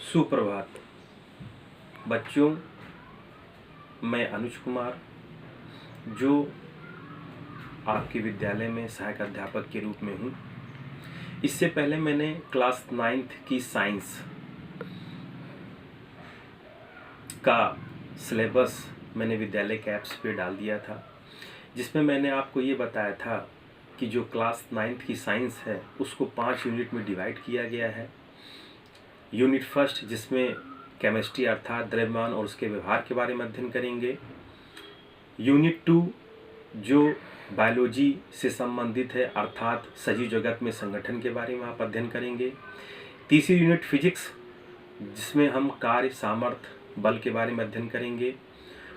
सुप्रभात बच्चों, मैं अनुज कुमार जो आपके विद्यालय में सहायक अध्यापक के रूप में हूँ। इससे पहले मैंने क्लास 9th की साइंस का सिलेबस मैंने विद्यालय के ऐप्स पे डाल दिया था, जिसमें मैंने आपको ये बताया था कि जो क्लास 9th की साइंस है उसको 5 यूनिट में डिवाइड किया गया है। यूनिट फर्स्ट जिसमें केमिस्ट्री अर्थात द्रव्यमान और उसके व्यवहार के बारे में अध्ययन करेंगे। यूनिट 2 जो बायोलॉजी से संबंधित है अर्थात सजीव जगत में संगठन के बारे में आप अध्ययन करेंगे। तीसरी यूनिट फिजिक्स जिसमें हम कार्य सामर्थ्य बल के बारे में अध्ययन करेंगे।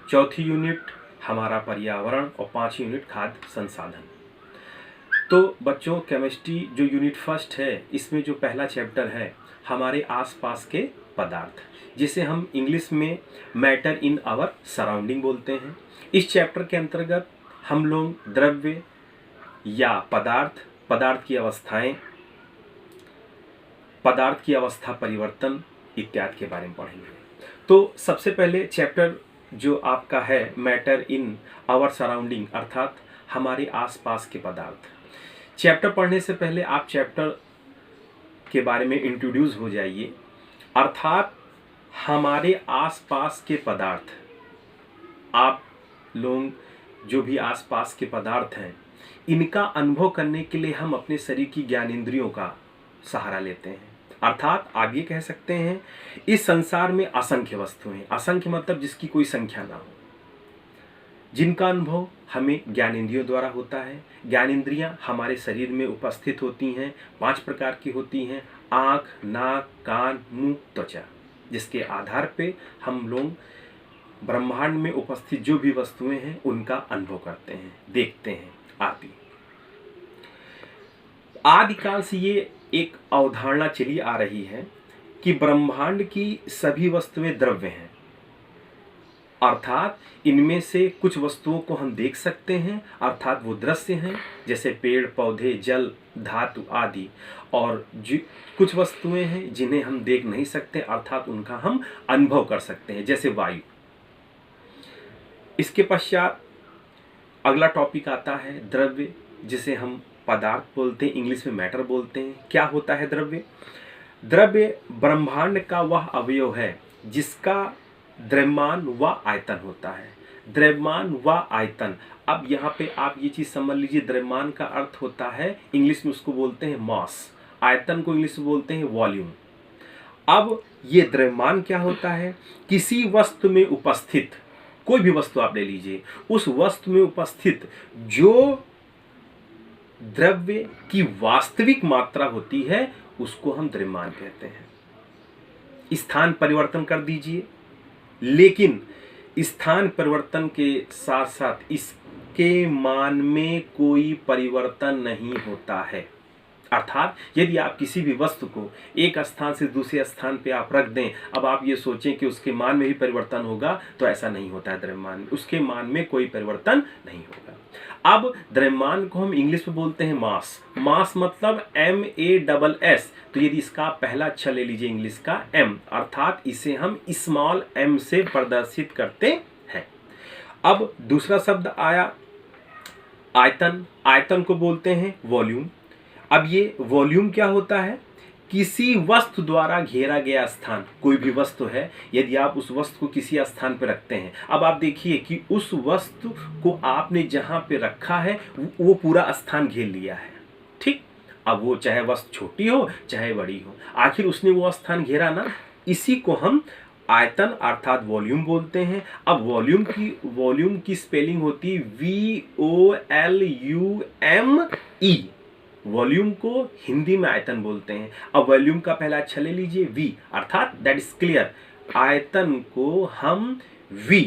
चौथी यूनिट हमारा पर्यावरण और 5वीं यूनिट खाद्य संसाधन। तो बच्चों, केमिस्ट्री जो यूनिट फर्स्ट है इसमें जो पहला चैप्टर है हमारे आसपास के पदार्थ, जिसे हम इंग्लिश में मैटर इन आवर सराउंडिंग बोलते हैं। इस चैप्टर के अंतर्गत हम लोग द्रव्य या पदार्थ की अवस्थाएं, पदार्थ की अवस्था परिवर्तन इत्यादि के बारे में पढ़ेंगे। तो सबसे पहले चैप्टर जो आपका है मैटर इन आवर सराउंडिंग अर्थात हमारे आसपास के पदार्थ। चैप्टर पढ़ने से पहले आप चैप्टर के बारे में इंट्रोड्यूस हो जाइए, अर्थात हमारे आसपास के पदार्थ, आप लोग जो भी आसपास के पदार्थ हैं इनका अनुभव करने के लिए हम अपने शरीर की ज्ञानेंद्रियों का सहारा लेते हैं। अर्थात आप ये कह सकते हैं इस संसार में असंख्य वस्तुएं हैं। असंख्य मतलब जिसकी कोई संख्या ना हो, जिनका अनुभव हमें ज्ञानेंद्रियों द्वारा होता है। ज्ञानेंद्रियां हमारे शरीर में उपस्थित होती हैं, 5 प्रकार की होती हैं: आँख, नाक, कान, मुंह, त्वचा, जिसके आधार पे हम लोग ब्रह्मांड में उपस्थित जो भी वस्तुएं हैं उनका अनुभव करते हैं, देखते हैं आदि। आदिकाल से ये एक अवधारणा चली आ रही है कि ब्रह्मांड की सभी वस्तुएं द्रव्य हैं, अर्थात इनमें से कुछ वस्तुओं को हम देख सकते हैं अर्थात वो दृश्य हैं, जैसे पेड़ पौधे, जल, धातु आदि, और कुछ वस्तुएं हैं जिन्हें हम देख नहीं सकते अर्थात उनका हम अनुभव कर सकते हैं, जैसे वायु। इसके पश्चात अगला टॉपिक आता है द्रव्य, जिसे हम पदार्थ बोलते हैं, इंग्लिश में मैटर बोलते हैं। क्या होता है द्रव्य? द्रव्य ब्रह्मांड का वह अवयव है जिसका द्रव्यमान व आयतन होता है। द्रव्यमान व आयतन, अब यहाँ पे आप ये चीज समझ लीजिए, द्रव्यमान का अर्थ होता है इंग्लिश में उसको बोलते हैं मास, आयतन को इंग्लिश में बोलते हैं वॉल्यूम। अब ये द्रव्यमान क्या होता है? किसी वस्तु में उपस्थित, कोई भी वस्तु आप ले लीजिए, उस वस्तु में उपस्थित जो द्रव्य की वास्तविक मात्रा होती है उसको हम द्रव्यमान कहते हैं। स्थान परिवर्तन कर दीजिए, लेकिन स्थान परिवर्तन के साथ साथ इसके मान में कोई परिवर्तन नहीं होता है। अर्थात यदि आप किसी भी वस्तु को एक स्थान से दूसरे स्थान पे आप रख दें, अब आप ये सोचें कि उसके मान में भी परिवर्तन होगा, तो ऐसा नहीं होता है। द्रव्यमान में, उसके मान में कोई परिवर्तन नहीं होगा। अब द्रव्यमान को हम इंग्लिश में बोलते हैं मास। मास मतलब MASS। तो यदि इसका पहला अक्षर ले लीजिए इंग्लिश का M, अर्थात इसे हम स्मॉल m से प्रदर्शित करते हैं। अब दूसरा शब्द आया आयतन। आयतन को बोलते हैं वॉल्यूम। अब ये वॉल्यूम क्या होता है? किसी वस्तु द्वारा घेरा गया स्थान, कोई भी वस्तु है, यदि आप उस वस्तु को किसी स्थान पर रखते हैं, अब आप देखिए कि उस वस्तु को आपने जहां पे रखा है वो पूरा स्थान घेर लिया है, ठीक। अब वो चाहे वस्तु छोटी हो चाहे बड़ी हो, आखिर उसने वो स्थान घेरा ना, इसी को हम आयतन अर्थात वॉल्यूम बोलते हैं। अब वॉल्यूम की स्पेलिंग होती है VOLUME। वॉल्यूम को हिंदी में आयतन बोलते हैं। अब वॉल्यूम का पहला अक्षर ले लीजिए V, अर्थात दैट इज क्लियर। आयतन को हम V,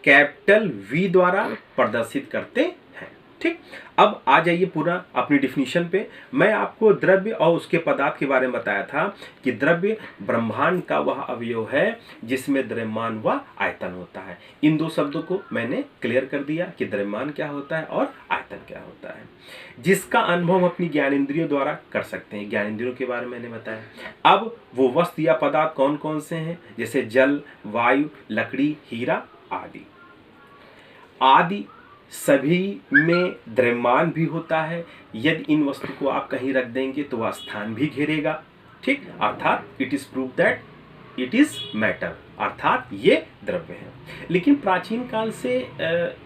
कैपिटल V द्वारा प्रदर्शित करते हैं, ठीक। अब आ जाइए पूरा अपनी डिफिनीशन पे। मैं आपको द्रव्य और उसके पदार्थ के बारे में बताया था कि द्रव्य ब्रह्मांड का वह अवयव है जिसमें द्रव्यमान व आयतन होता है। इन दो शब्दों को मैंने क्लियर कर दिया कि द्रव्यमान क्या होता है और आयतन क्या होता है, जिसका अनुभव हम अपनी ज्ञानेंद्रियों द्वारा कर सकते हैं। ज्ञानेंद्रियों के बारे में मैंने बताया। अब वो वस्तु या पदार्थ कौन कौन से हैं, जैसे जल, वायु, लकड़ी, हीरा आदि आदि सभी में द्रव्यमान भी होता है। यदि इन वस्तु को आप कहीं रख देंगे तो वह स्थान भी घेरेगा, ठीक। अर्थात it is prove that it is matter, अर्थात ये द्रव्य है। लेकिन प्राचीन काल से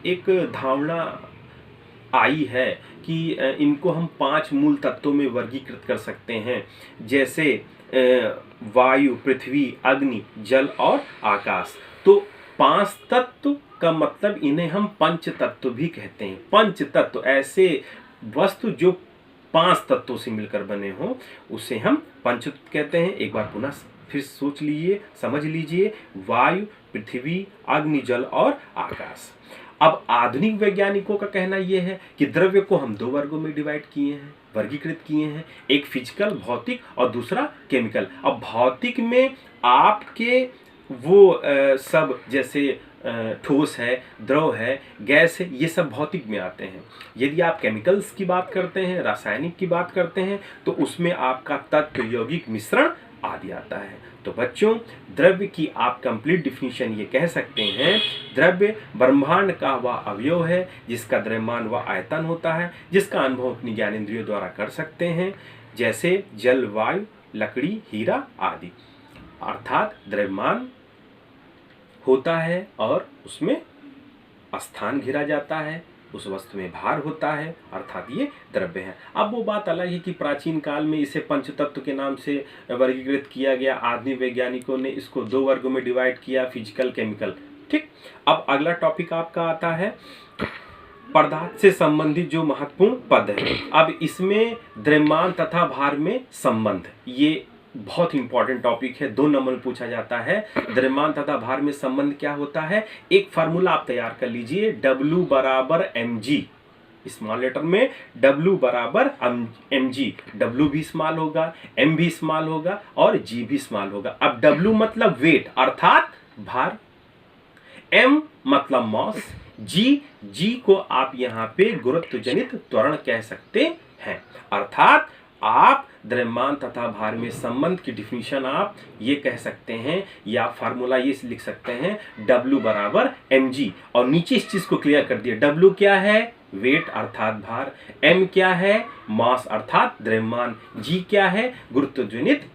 एक धारणा आई है कि इनको हम 5 मूल तत्वों में वर्गीकृत कर सकते हैं, जैसे वायु, पृथ्वी, अग्नि, जल और आकाश। तो 5 तत्व का मतलब इन्हें हम पंच तत्व भी कहते हैं। पंच तत्व ऐसे वस्तु जो 5 तत्वों से मिलकर बने हों उसे हम पंच तत्व कहते हैं। एक बार पुनः फिर सोच लीजिए, समझ लीजिए, वायु, पृथ्वी, अग्नि, जल और आकाश। अब आधुनिक वैज्ञानिकों का कहना यह है कि द्रव्य को हम 2 वर्गों में डिवाइड किए हैं, वर्गीकृत किए हैं, एक फिजिकल भौतिक और दूसरा केमिकल। अब भौतिक में आपके वो सब जैसे ठोस है, द्रव है, गैस है, ये सब भौतिक में आते हैं। यदि आप केमिकल्स की बात करते हैं, रासायनिक की बात करते हैं, तो उसमें आपका तत्व, यौगिक, मिश्रण आदि आता है। तो बच्चों, द्रव्य की आप कंप्लीट डिफिनीशन ये कह सकते हैं, द्रव्य ब्रह्मांड का वह अवयव है जिसका द्रव्यमान व आयतन होता है, जिसका अनुभव अपनी ज्ञानेंद्रियों द्वारा कर सकते हैं, जैसे जल, वायु, लकड़ी, हीरा आदि। अर्थात द्रव्यमान होता है और उसमें स्थान घिरा जाता है, उस वस्तु में भार होता है, अर्थात ये द्रव्य है। अब वो बात अलग है कि प्राचीन काल में इसे पंचतत्व के नाम से वर्गीकृत किया गया। आधुनिक वैज्ञानिकों ने इसको 2 वर्गों में डिवाइड किया, फिजिकल, केमिकल, ठीक। अब अगला टॉपिक आपका आता है पदार्थ से संबंधित जो महत्वपूर्ण पद है। अब इसमें द्रव्यमान तथा भार में संबंध, ये बहुत इंपॉर्टेंट टॉपिक है। 2 नंबर में पूछा जाता है, द्रव्यमान तथा भार में संबंध क्या होता है। एक फार्मूला आप तैयार कर लीजिए, W बराबर mg, स्मॉल लेटर में W बराबर mg। W भी स्मॉल होगा, M भी स्मॉल होगा और G भी स्मॉल होगा। अब W मतलब वेट अर्थात भार, M मतलब मॉस, G को आप यहाँ पे गुरुत्व जनित त्वरण कह सकते हैं। अर्थात आप द्रव्यमान तथा भार में संबंध की डिफिनीशन आप ये कह सकते हैं, या फार्मूला ये लिख सकते हैं, W बराबर mg। और नीचे इस चीज को क्लियर कर दिया, W क्या है, वेट अर्थात भार, M क्या है, मास अर्थात द्रव्यमान, G क्या है, गुरुत्वजनित